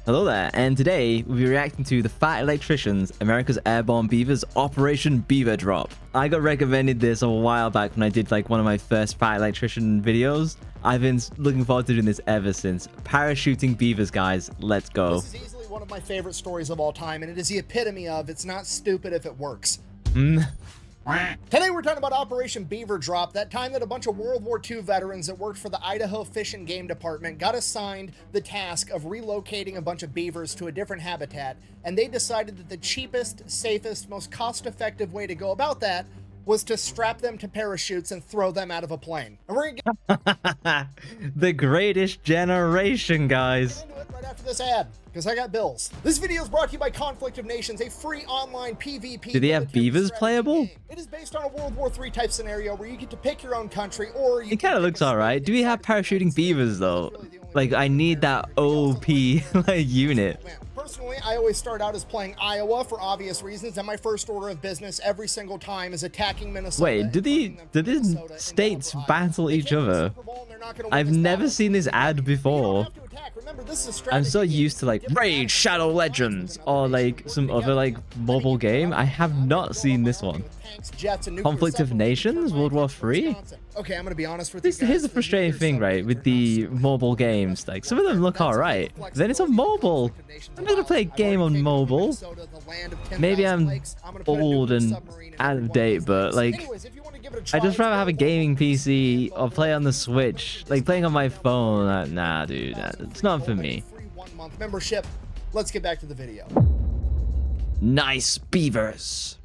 Hello there, and today we'll be reacting to the Fat Electricians, America's Airborne Beavers Operation Beaver Drop. I got recommended this a while back when I did like one of my first Fat Electrician videos. I've been looking forward to doing this ever since. Parachuting beavers, guys. Let's go. This is easily one of my favorite stories of all time, and it is the epitome of it's not stupid if it works. Today we're talking about Operation Beaver Drop, that time that a bunch of World War II veterans that worked for the Idaho Fish and Game Department got assigned the task of relocating a bunch of beavers to a different habitat, and they decided that the cheapest, safest, most cost-effective way to go about that was to strap them to parachutes and throw them out of a plane. And we're gonna get the greatest generation, guys. into it right after this ad, because I got bills. This video is brought to you by Conflict of Nations, a free online PvP. Do they have beavers playable? Game. It is based on a World War III type scenario where you get to pick your own country, or you It kind of looks alright. Do we have parachuting beavers though? Like, I need that OP like unit. Personally, I always start out as playing Iowa for obvious reasons, and my first order of business every single time is attacking Minnesota. Wait, did the states battle each other? I've never seen this ad before. I'm so used to like Raid Shadow Legends or like some other like mobile game. I have not seen this one. Conflict of Nations, World War III. Okay, I'm gonna be honest with you guys. Here's the frustrating thing, right, with the mobile games. Like, some of them look alright, then it's on mobile. I'm not gonna play a game on mobile. Maybe I'm old and out of date, but like, I'd just rather have a gaming PC or play on the Switch. Like, playing on my phone, nah, dude, it's not for me. Free 1 month membership. Let's get back to the video. Nice beavers.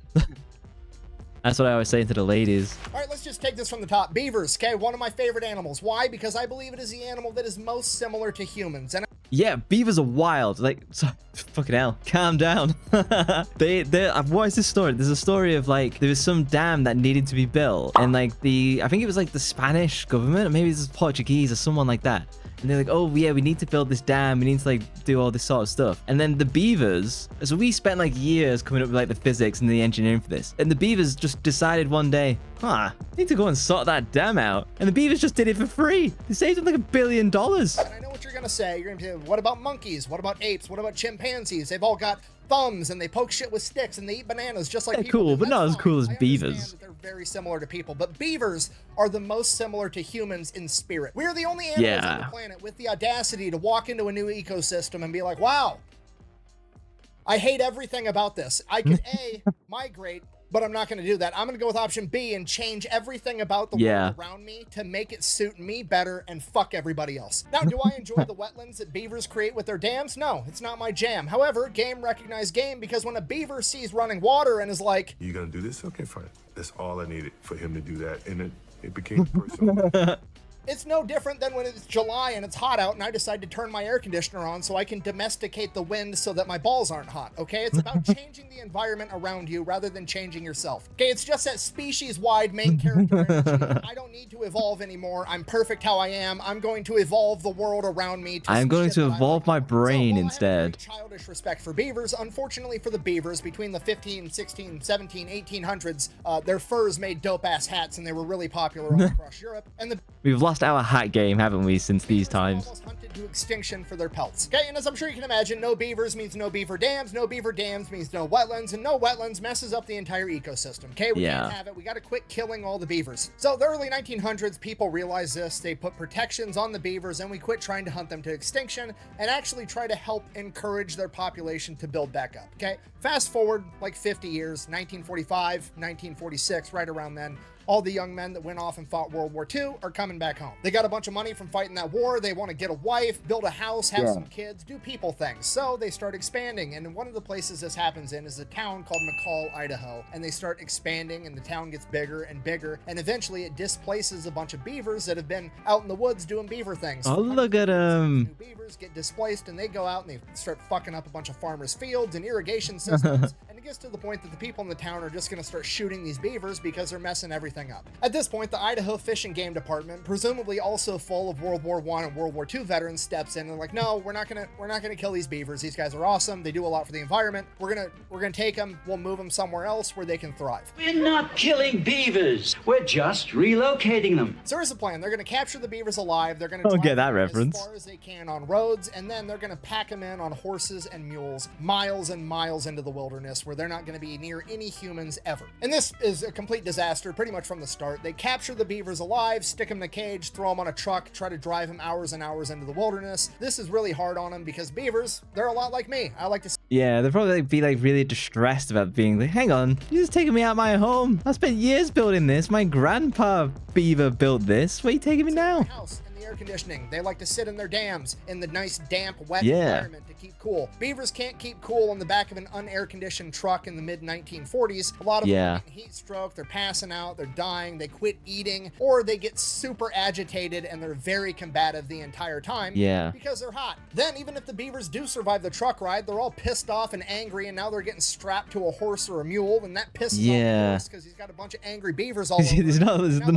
That's what I was saying to the ladies. All right, let's just take this from the top. Beavers, okay, one of my favorite animals. Why? Because I believe it is the animal that is most similar to humans. And yeah, beavers are wild. Like, fucking hell, calm down. What is this story? There's a story of like, there was some dam that needed to be built, and like I think it was like the Spanish government, or maybe it's Portuguese or someone like that. And they're like, oh yeah, we need to build this dam, we need to like do all this sort of stuff. And then the beavers, so we spent like years coming up with like the physics and the engineering for this, and the beavers just decided one day, I need to go and sort that dam out. And the beavers just did it for free. They saved them like $1 billion. And I know what you're gonna say. You're gonna say, what about monkeys? What about apes? What about chimpanzees? They've all got thumbs and they poke shit with sticks and they eat bananas just like people. Cool, do. but not as cool as beavers. They're very similar to people, but beavers are the most similar to humans in spirit. We are the only animals on the planet with the audacity to walk into a new ecosystem and be like, wow, I hate everything about this. I could migrate, but I'm not going to do that. I'm going to go with option B and change everything about the world around me to make it suit me better and fuck everybody else. Now, do I enjoy the wetlands that beavers create with their dams? No, it's not my jam. However, game recognized game, because when a beaver sees running water and is like, you gonna do this? Okay, fine. That's all I needed for him to do that. And it became personal. it's no different than when it's July and it's hot out and I decide to turn my air conditioner on so I can domesticate the wind so that my balls aren't hot, okay? It's about changing the environment around you rather than changing yourself. Okay, it's just that species-wide main character energy. I don't need to evolve anymore. I'm perfect how I am. I'm going to evolve the world around me. I'm going to evolve my brain instead. Childish respect for beavers. Unfortunately for the beavers, between the 15, 16, 17, 1800s, their furs made dope-ass hats and they were really popular all across Europe. And We've lost our hat game, haven't we, since these times? Almost hunted to extinction for their pelts. Okay, and as I'm sure you can imagine, no beavers means no beaver dams means no wetlands, and no wetlands messes up the entire ecosystem. Okay, we can't have it. We got to quit killing all the beavers. So the early 1900s, people realized this. They put protections on the beavers, and we quit trying to hunt them to extinction and actually try to help encourage their population to build back up. Okay, fast forward like 50 years, 1945, 1946, right around then. All the young men that went off and fought World War II are coming back home. They got a bunch of money from fighting that war. They want to get a wife, build a house, have some kids, do people things. So they start expanding. And one of the places this happens in is a town called McCall, Idaho. And they start expanding and the town gets bigger and bigger. And eventually it displaces a bunch of beavers that have been out in the woods doing beaver things. Oh, look at them. Beavers get displaced and they go out and they start fucking up a bunch of farmers' fields and irrigation systems. And gets to the point that the people in the town are just going to start shooting these beavers because they're messing everything up. At this point, the Idaho Fish and Game Department, presumably also full of World War I and World War II veterans, steps in and they're like, no, we're not gonna kill these beavers. These guys are awesome. They do a lot for the environment. We're gonna take them. We'll move them somewhere else where they can thrive. We're not killing beavers. We're just relocating them. So here's the plan. They're gonna capture the beavers alive. They're gonna Don't get that them reference. as far as they can on roads, and then they're gonna pack them in on horses and mules miles and miles into the wilderness where they're not gonna be near any humans ever. And this is a complete disaster pretty much from the start. They capture the beavers alive, stick them in a cage, throw them on a truck, try to drive them hours and hours into the wilderness. This is really hard on them because beavers, they're a lot like me. I like to Yeah, they'd probably be like really distressed about being like, hang on, you're just taking me out of my home. I spent years building this. My grandpa beaver built this. Where are you taking me now? house and the air conditioning. They like to sit in their dams in the nice, damp, wet Yeah. environment to keep cool. Beavers can't keep cool on the back of an unair conditioned truck in the mid 1940s. A lot of them are getting heat stroke, they're passing out, they're dying, they quit eating, or they get super agitated and they're very combative the entire time because they're hot. Then even if the beavers do survive the truck ride, they're all pissed off and angry, and now they're getting strapped to a horse or a mule, and that pisses off the horse because he's got a bunch of angry beavers all over.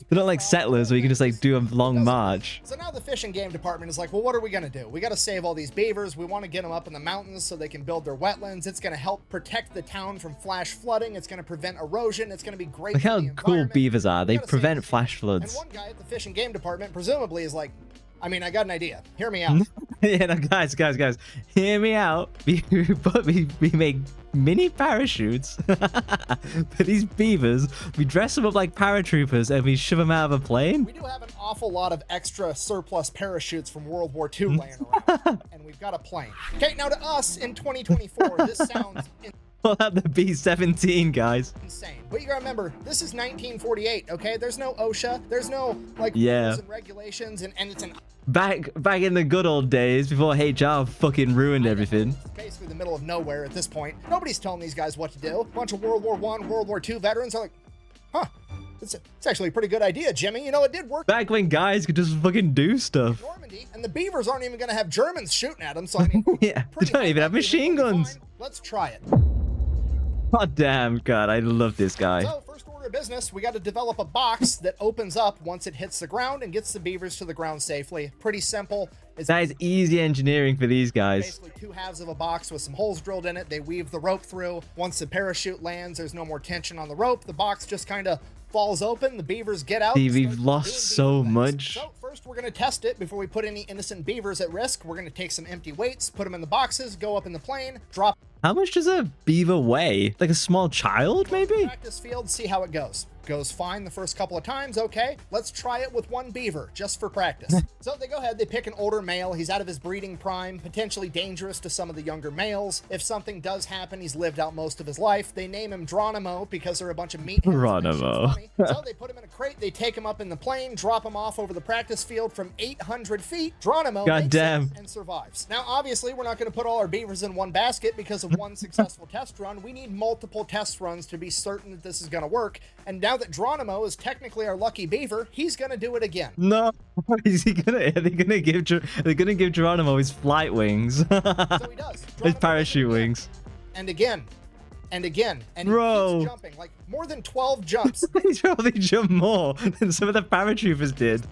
They're not like settlers where you can just like do a long march. So now the Fish and Game Department is like, well, what are we gonna do? We gotta save all these beavers. We want to get them up in the mountains so they can build their wetlands. It's gonna help protect the town from flash flooding. It's gonna prevent erosion. It's gonna be great. Look for how the cool environment. beavers are. They prevent flash floods. And one guy at the Fish and Game Department presumably is like, I mean, I got an idea. Hear me out. Yeah, no, guys, hear me out. We make mini parachutes for these beavers. We dress them up like paratroopers and we shove them out of a plane. We do have an awful lot of extra surplus parachutes from World War II laying around, and we've got a plane. Okay, now to us in 2024, this sounds Pull out the B-17, guys. insane. But you gotta remember, this is 1948, okay? There's no OSHA. There's no, like, rules and regulations, and it's an... Back in the good old days before HR fucking ruined everything. It's basically the middle of nowhere at this point. Nobody's telling these guys what to do. A bunch of World War I, World War II veterans are like, huh, it's actually a pretty good idea, Jimmy. You know, it did work. Back when guys could just fucking do stuff. Normandy, and the beavers aren't even gonna have Germans shooting at them, so I mean... Yeah, they don't even have machine guns. Let's try it. God damn, God, I love this guy. So, first order of business, we got to develop a box that opens up once it hits the ground and gets the beavers to the ground safely. Pretty simple. That is easy engineering for these guys. Basically two halves of a box with some holes drilled in it. They weave the rope through. Once the parachute lands, there's no more tension on the rope. The box just kind of falls open. The beavers get out. See, we've lost so much. So first we're going to test it before we put any innocent beavers at risk. We're going to take some empty weights, put them in the boxes, go up in the plane, drop. How much does a beaver weigh? Like a small child, maybe? Practice field, see how it goes. Goes fine the first couple of times. Okay, let's try it with one beaver just for practice. So they go ahead, they pick an older male. He's out of his breeding prime, potentially dangerous to some of the younger males. If something does happen, he's lived out most of his life. They name him Geronimo because they're a bunch of meatheads. Geronimo. So they put him in a crate, they take him up in the plane, drop him off over the practice field from 800 feet. Geronimo makes it and survives. Now, obviously, we're not going to put all our beavers in one basket because of one successful test run. We need multiple test runs to be certain that this is going to work. And now that Geronimo is technically our lucky beaver, he's gonna do it again. No, is he gonna? They're gonna give Geronimo his flight wings. So he does. His parachute wings. And again, and again, and he keeps jumping like more than 12 jumps. He's probably jumped more than some of the paratroopers did.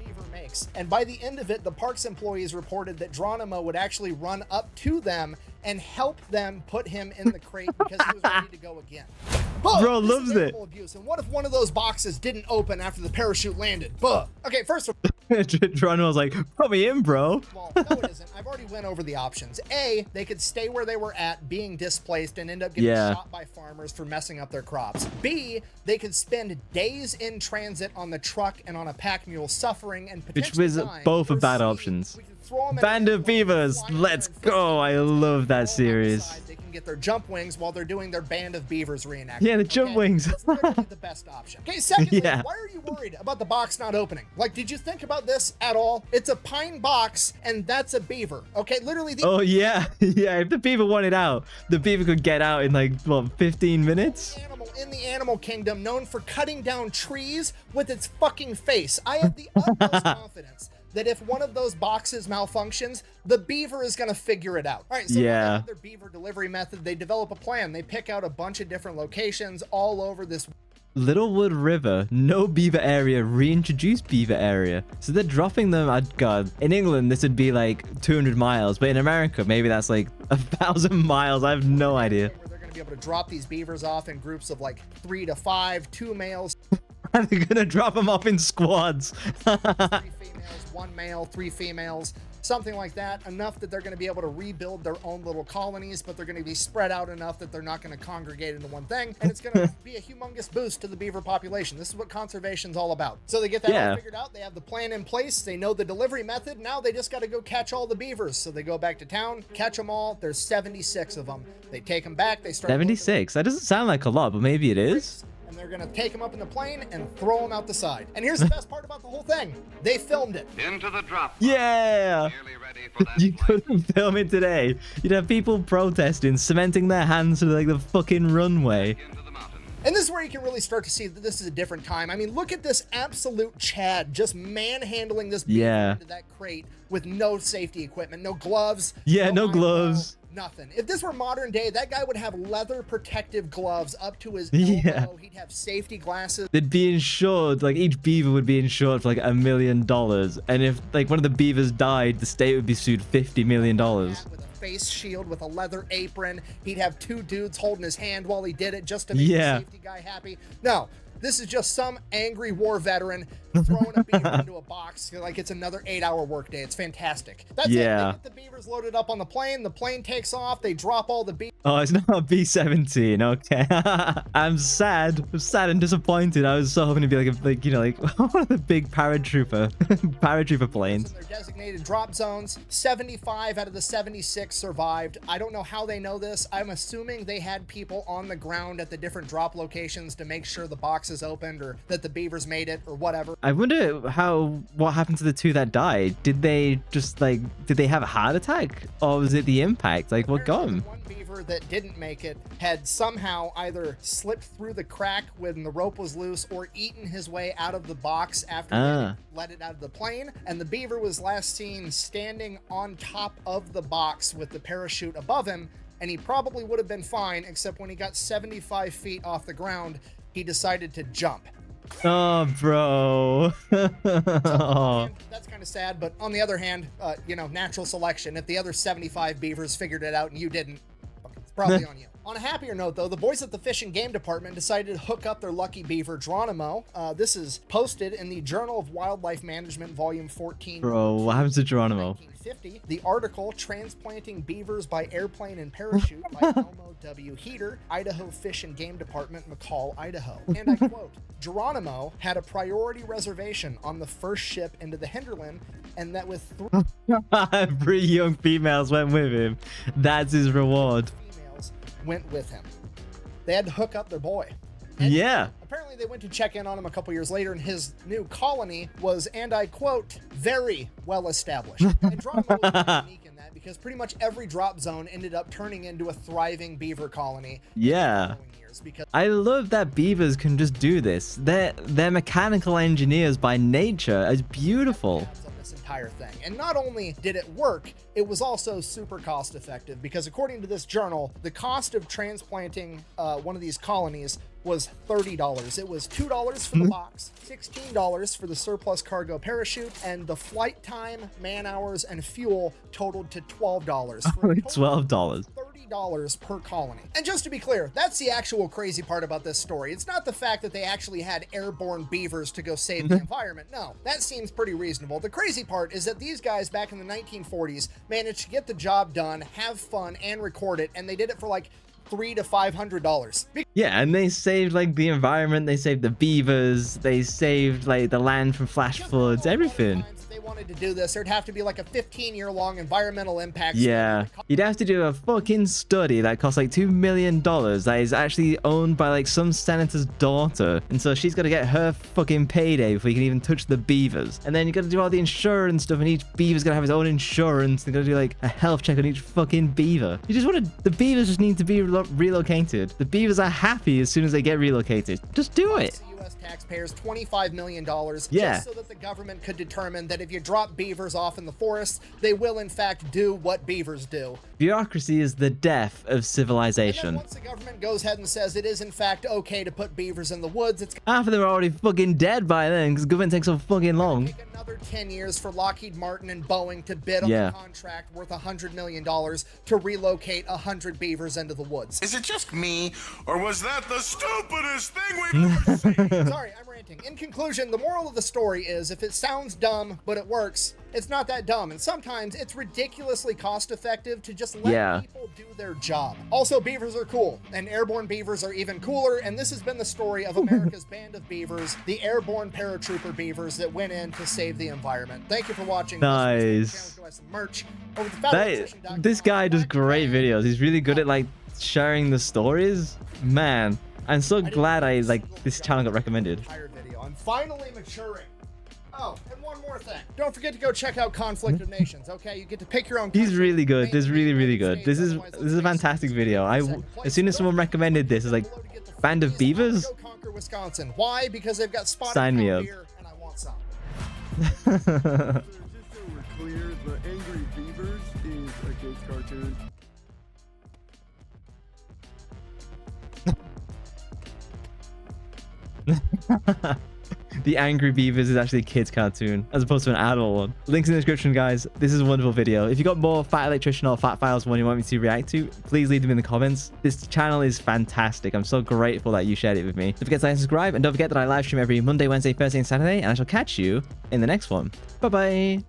And by the end of it, the parks employees reported that Geronimo would actually run up to them and help them put him in the crate because he was ready to go again. Bro loves it. Abuse. And what if one of those boxes didn't open after the parachute landed? Buh. Okay, first of all, Geronimo's like, put me in, bro. Well, no, it isn't. I've already went over the options. A, they could stay where they were at, being displaced, and end up getting shot by farmers for messing up their crops. B, they could spend days in transit on the truck and on a pack mule, suffering and potentially dying. Which was both are bad options. Band of Beavers, let's go. I love that series. They can get their jump wings while they're doing their Band of Beavers reenactment. Yeah, the jump wings. That's literally the best option. Okay, secondly, why are you worried about the box not opening? Like, did you think about this at all? It's a pine box, and that's a beaver. Okay, literally. Oh, yeah. Yeah, if the beaver wanted out, the beaver could get out in like, what, 15 minutes? In the animal kingdom known for cutting down trees with its fucking face. I have the utmost confidence that if one of those boxes malfunctions, the beaver is going to figure it out. All right, so yeah. they have their beaver delivery method. They develop a plan. They pick out a bunch of different locations all over this Littlewood River, no beaver area, reintroduced beaver area. So they're dropping them at, God, in England, this would be like 200 miles, but in America, maybe that's like 1,000 miles. I have no idea. where they're going to be able to drop these beavers off in groups of like 3 to 5, 2 males, And they're gonna drop them off in squads. 3 females, 1 male, 3 females, something like that, enough that they're going to be able to rebuild their own little colonies, but they're going to be spread out enough that they're not going to congregate into one thing, and it's going to be a humongous boost to the beaver population. This is what conservation's all about. So they get that all figured out, they have the plan in place, they know the delivery method, now they just got to go catch all the beavers. So they go back to town, catch them all, there's 76 of them. They take them back, they start 76? That doesn't sound like a lot, but maybe it is. and they're gonna take them up in the plane and throw them out the side. And here's the best part about the whole thing. They filmed it. Into the drop. Yeah! Nearly ready for that You flight. couldn't film it today. You'd have people protesting, cementing their hands to like the fucking runway. Into the mountain. And this is where you can really start to see that this is a different time. I mean, look at this absolute Chad just manhandling this beaver into that crate with no safety equipment, no gloves. Yeah, no iron gloves. bell, nothing. If this were modern day, that guy would have leather protective gloves up to his Yeah. elbow. He'd have safety glasses. They'd be insured, like each beaver would be insured for like $1 million. And if like one of the beavers died, the state would be sued $50 million. With a face shield, with a leather apron. He'd have 2 dudes holding his hand while he did it just to make the safety guy happy. No, this is just some angry war veteran throwing a beaver into a box like it's another 8-hour workday. It's fantastic. That's it. They get the beavers loaded up on the plane. The plane takes off. They drop all the beavers. Oh, it's not a B-17. Okay. I'm sad. I'm sad and disappointed. I was so hoping to be like you know, like one of the big paratrooper planes. In their designated drop zones. 75 out of the 76 survived. I don't know how they know this. I'm assuming they had people on the ground at the different drop locations to make sure the boxes opened or that the beavers made it or whatever. I wonder what happened to the 2 that died. Did they have a heart attack, or was it the impact? Like, what got them? One beaver that didn't make it had somehow either slipped through the crack when the rope was loose or eaten his way out of the box after they let it out of the plane. And the beaver was last seen standing on top of the box with the parachute above him, and he probably would have been fine, except when he got 75 feet off the ground, he decided to jump. Oh, bro. So, that's kind of sad, but on the other hand, you know, natural selection. If the other 75 beavers figured it out and you didn't, it's probably on you. On a happier note, though, the boys at the Fish and Game Department decided to hook up their lucky beaver, Geronimo. This is posted in the Journal of Wildlife Management, Volume 14. Bro, what happens to Geronimo? 1950. The article, Transplanting Beavers by Airplane and Parachute, by Elmo W. Heater, Idaho Fish and Game Department, McCall, Idaho. And I quote, Geronimo had a priority reservation on the first ship into the hinterland, and that with 3 young females went with him. That's his reward. females went with him. They had to hook up their boy. And apparently they went to check in on him a couple years later, and his new colony was, and I quote, very well established. And Geronimo was unique in that because pretty much every drop zone ended up turning into a thriving beaver colony. Because I love that beavers can just do this. They're mechanical engineers by nature. It's beautiful. This entire thing. And not only did it work, it was also super cost effective, because according to this journal, the cost of transplanting one of these colonies was $30. It was $2 for the box, $16 for the surplus cargo parachute, and the flight time, man hours, and fuel totaled to $12. $12. $30 per colony. And just to be clear, that's the actual crazy part about this story. It's not the fact that they actually had airborne beavers to go save the environment. No, that seems pretty reasonable. The crazy part is that these guys back in the 1940s managed to get the job done, have fun, and record it, and they did it for like $300 to $500. Yeah, and they saved like the environment, they saved the beavers, they saved like the land from flash floods, everything. If they wanted to do this, there'd have to be like a 15-year-long environmental impact. Yeah, you'd have to do a fucking study that costs like $2 million that is actually owned by like some senator's daughter, and so she's got to get her fucking payday before you can even touch the beavers. And then you got to do all the insurance stuff, and each beaver's got to have his own insurance. They got to do like a health check on each fucking beaver. The beavers just need to be relocated. The beavers are happy as soon as they get relocated. Just do it. U.S. taxpayers $25 million Yeah. just so that the government could determine that if you drop beavers off in the forest, they will in fact do what beavers do. Bureaucracy is the death of And then civilization. once the government goes ahead and says it is in fact okay to put beavers in the woods, it's Half of them are already fucking dead by then because government takes so fucking long. take another 10 years for Lockheed Martin and Boeing to bid on the contract worth $100 million to relocate 100 beavers into the woods. Is it just me, or was that the stupidest thing we've ever seen? Sorry, I'm ranting. In conclusion, the moral of the story is if it sounds dumb, but it works, it's not that dumb. And sometimes it's ridiculously cost effective to just let people do their job. Also, beavers are cool, and airborne beavers are even cooler. And this has been the story of America's band of beavers, the airborne paratrooper beavers that went in to save the environment. Thank you for watching. Nice. Go buy some merch over the This guy does great videos. He's really good at like sharing the stories. Man, I'm so glad this channel got recommended. Entire video. I'm finally maturing. Oh, and one more thing. Don't forget to go check out Conflict of Nations, okay? You get to pick your own country. He's really good. This is really, really good. States, This is a fantastic video. As soon as someone recommended this, it's like band of beavers. Go conquer Wisconsin. Why? Because they've got spotted Sign me cow up. deer, and I want some. Just so we're clear, the Angry Beavers is a kids cartoon. The Angry Beavers is actually a kid's cartoon as opposed to an adult one. Links in the description, guys. This is a wonderful video. If you got more Fat Electrician or Fat Files one you want me to react to, please leave them in the comments. This channel is fantastic. I'm so grateful that you shared it with me. Don't forget to like and subscribe, and don't forget that I live stream every Monday, Wednesday, Thursday, and Saturday, and I shall catch you in the next one. Bye-bye.